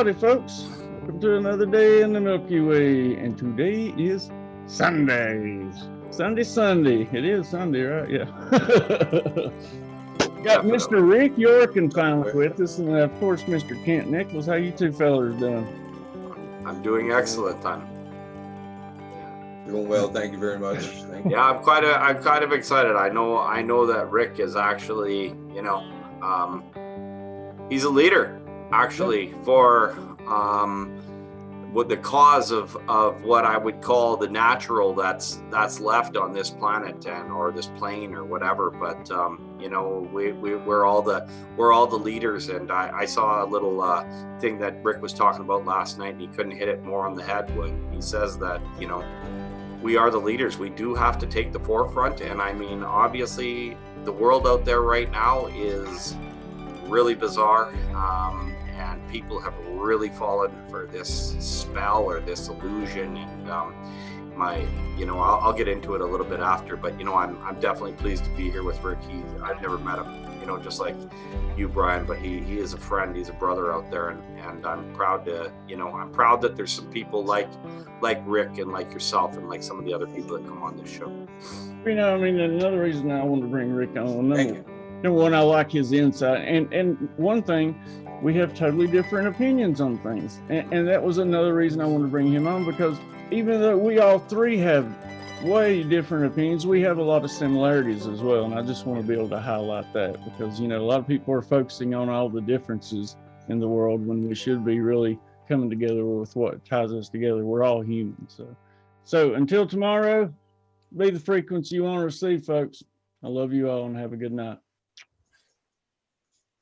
Howdy, folks. Welcome to another day in the Milky Way. And today is Sunday. Sunday. It is Sunday, right? Yeah. Got Mr. Rick York and finally with us, and of course, Mr. Kent Nichols. How you two fellas doing? I'm doing excellent, Tom. Doing well, thank you very much. Thank you. Yeah, I'm kind of excited. I know that Rick is actually, he's a leader actually for with the cause of what I would call the natural that's left on this planet or this plane or whatever. But we're all the leaders, and I saw a little thing that Rick was talking about last night, and he couldn't hit it more on the head when he says that we are the leaders. We do have to take the forefront. And I mean, obviously the world out there right now is really bizarre, and people have really fallen for this spell or this illusion. And I'll get into it a little bit after, but I'm definitely pleased to be here with Rick. I've never met him, just like you, Brian, but he is a friend. He's a brother out there, and I'm proud to, I'm proud that there's some people like Rick and like yourself and like some of the other people that come on this show. Another reason I wanted to bring Rick on, number one, I like his insight, and one thing, we have totally different opinions on things, and that was another reason I wanted to bring him on, because even though we all three have way different opinions, we have a lot of similarities as well. And I just want to be able to highlight that, because a lot of people are focusing on all the differences in the world when we should be really coming together with what ties us together. We're all humans. So until tomorrow, be the frequency you want to receive, folks. I love you all, and have a good night.